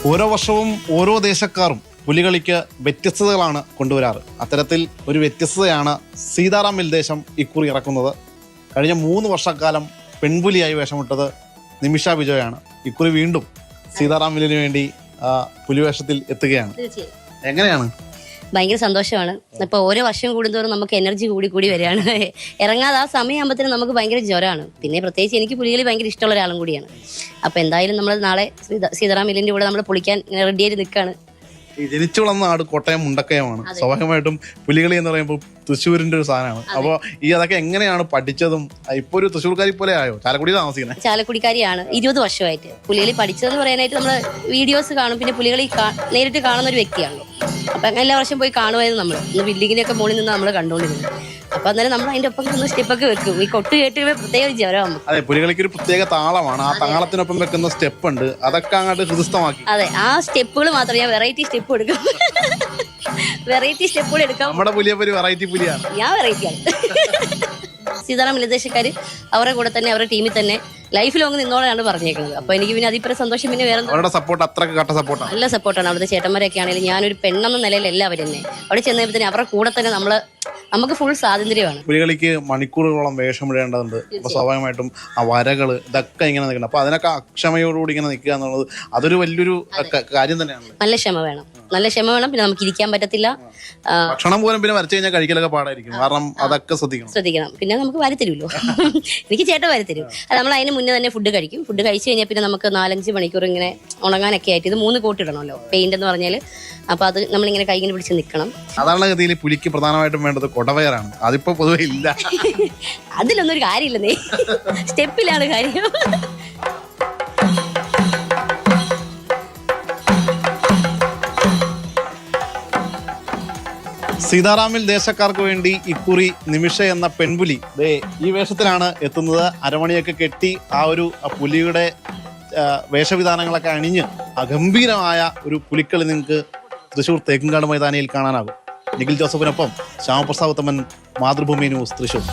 ഓരോ വർഷവും ഓരോ ദേശക്കാരും പുലികളിക്ക് വ്യത്യസ്തതകളാണ് കൊണ്ടുവരാറ്. അത്തരത്തിൽ ഒരു വ്യത്യസ്തതയാണ് സീതാറാം മിൽദേശം ഇക്കുറി ഇറക്കുന്നത്. കഴിഞ്ഞ 3 വർഷക്കാലം പെൺപുലിയായി വേഷമിട്ടത് നിമിഷ ബിജോയാണ്. ഇക്കുറി വീണ്ടും സീതാറാം മില്ലിന് വേണ്ടി പുലിവേഷത്തിൽ എത്തുകയാണ്. എങ്ങനെയാണ്? ഭയങ്കര സന്തോഷമാണ്. ഇപ്പൊ ഓരോ വർഷം കൂടുന്തോറും നമുക്ക് എനർജി കൂടി വരികയാണ്. ഇറങ്ങാതെ ആ സമയമാകുമ്പോഴത്തേനും നമുക്ക് ഭയങ്കര ജ്വരമാണ്. പിന്നെ പ്രത്യേകിച്ച് എനിക്ക് പുലികളി ഭയങ്കര ഇഷ്ടമുള്ള ഒരാളും കൂടിയാണ്. അപ്പൊ എന്തായാലും നമ്മൾ നാളെ സീതാറാം മില്ലിന്റെ കൂടെ നമ്മൾ പൊളിക്കാൻ റെഡിയായിട്ട് നിൽക്കുകയാണ്. ജനിച്ചു വളർന്ന നാട് കോട്ടയം മുണ്ടക്കയമാണ്. സ്വാഭാവികമായിട്ടും പുലികളി എന്ന് പറയുമ്പോൾ തൃശ്ശൂരിന്റെ ഒരു സാധനമാണ്. അപ്പോൾ അതൊക്കെ എങ്ങനെയാണ് പഠിച്ചതും? ഇപ്പൊ ഒരു തൃശ്ശൂർക്കാരി പോലെ ആയോ? ചാലക്കുടി താമസിക്കുന്നത്? ചാലക്കുടിക്കാരിയാണ്. 20 വർഷമായിട്ട് പുലികളി പഠിച്ചതെന്ന് പറയാനായിട്ട് നമ്മൾ വീഡിയോസ് കാണും, പിന്നെ പുലികളി നേരിട്ട് കാണുന്ന ഒരു വ്യക്തിയാണല്ലോ. അപ്പൊ എല്ലാ വർഷം പോയി കാണുമായിരുന്നു. നമ്മൾ ഇന്ന് ബിൽഡിങ്ങിനൊക്കെ മുകളിൽ നിന്ന് നമ്മൾ കണ്ടുകൊണ്ടിരുന്നത്. അപ്പൊ അന്നേരം നമ്മൾ അതിന്റെ ഒപ്പം ഒന്ന് സ്റ്റെപ്പൊക്കെ വെക്കും. ഈ കൊട്ട് കേട്ട് പ്രത്യേക ജ്വരം. അതെ, പുലികളിക്ക് ഒരു പ്രത്യേക താളമാണ്. ആ താളത്തിനൊപ്പം വെക്കുന്ന സ്റ്റെപ്പ് ഉണ്ട്. അതൊക്കെ അങ്ങോട്ട് ഹൃദയസ്ഥമാക്കി. അതെ, ആ സ്റ്റെപ്പുകൾ മാത്രം ഞാൻ വെറൈറ്റി സ്റ്റെപ്പ് എടുക്കും. വെറൈറ്റി സ്റ്റെപ്പുകൾ എടുക്കാം. നമ്മുടെ പുലിയെ വെറൈറ്റി പുലിയാണ്. ഞാൻ വെറൈറ്റിയാണ്. സീതാറാം മിൽദേശക്കാര് അവരുടെ കൂടെ തന്നെ, അവരുടെ ടീമിൽ തന്നെ ലൈഫ് ലോങ് നിന്നോളാണ് പറഞ്ഞേക്കുന്നത്. അപ്പൊ എനിക്ക് പിന്നെ അതിപ്പോ സന്തോഷം. പിന്നെ വേറെ അവരുടെ സപ്പോർട്ട് അത്രക്ക് കട്ട സപ്പോർട്ടാണ്. നല്ല സപ്പോർട്ടാണ്. അവിടുത്തെ ചേട്ടന്മാരൊക്കെ ആണെങ്കിലും ഞാനൊരു പെണ്ണെന്ന നിലയിൽ എല്ലാവരും തന്നെ അവിടെ ചെന്നപ്പോഴത്തേനും അവരുടെ കൂടെ തന്നെ നമുക്ക് ഫുൾ സ്വാതന്ത്ര്യമാണ്. പുലികളിക്ക് മണിക്കൂറുകളോളം വേഷമിടേണ്ടതുണ്ട്. അപ്പൊ സ്വാഭാവികമായിട്ടും ആ വരകള് ഇതൊക്കെ ഇങ്ങനെ നിൽക്കണം. അപ്പൊ അതിനൊക്കെ അക്ഷമയോടുകൂടി ഇങ്ങനെ നിൽക്കുക എന്നുള്ളത് അതൊരു വലിയൊരു കാര്യം തന്നെയാണ്. നല്ല ക്ഷമ വേണം. പിന്നെ നമുക്ക് ഇരിക്കാൻ പറ്റത്തില്ല. ഭക്ഷണം പോലും പിന്നെ വരച്ചു കഴിഞ്ഞാൽ കഴിക്കലൊക്കെ പാടായിരിക്കും. കാരണം അതൊക്കെ ശ്രദ്ധിക്കണം. പിന്നെ നമുക്ക് വരത്തരുമല്ലോ. എനിക്ക് ചേട്ടൻ വരത്തരും. അത് നമ്മൾ അതിന് മുന്നേ തന്നെ ഫുഡ് കഴിക്കും. ഫുഡ് കഴിച്ചു കഴിഞ്ഞാൽ പിന്നെ നമുക്ക് 4-5 മണിക്കൂർ ഇങ്ങനെ ഉണങ്ങാനൊക്കെ ആയിട്ട് ഇത് 3 കോട്ട് ഇടണമല്ലോ, പെയിന്റ് എന്ന് പറഞ്ഞാൽ. അപ്പൊ അത് നമ്മളിങ്ങനെ കൈ പിടിച്ച് നിൽക്കണം. സാധാരണ ഗതിയിൽ പുലിക്ക് പ്രധാനമായിട്ടും വേണ്ടത് കൊടവയറാണ്. അതിപ്പോ പൊതുവെ ഇല്ല. അതിലൊന്നും ഒരു കാര്യമില്ലെന്നേ, സ്റ്റെപ്പിലാണ് കാര്യം. സീതാറാമിൽ ദേശക്കാർക്ക് വേണ്ടി ഇക്കുറി നിമിഷ എന്ന പെൺപുലി ഈ വേഷത്തിലാണ് എത്തുന്നത്. അരമണിയൊക്കെ കെട്ടി ആ ഒരു പുലിയുടെ വേഷവിധാനങ്ങളൊക്കെ അണിഞ്ഞ് അഗംഭീരമായ ഒരു പുലിക്കളി നിങ്ങൾക്ക് തൃശ്ശൂർ തേക്കുംകാട് മൈതാനിയിൽ കാണാനാകും. നിഖിൽ ജോസഫിനൊപ്പം ശ്യാമപ്രസാദ് ഉത്തമൻ, മാതൃഭൂമി ന്യൂസ്, തൃശ്ശൂർ.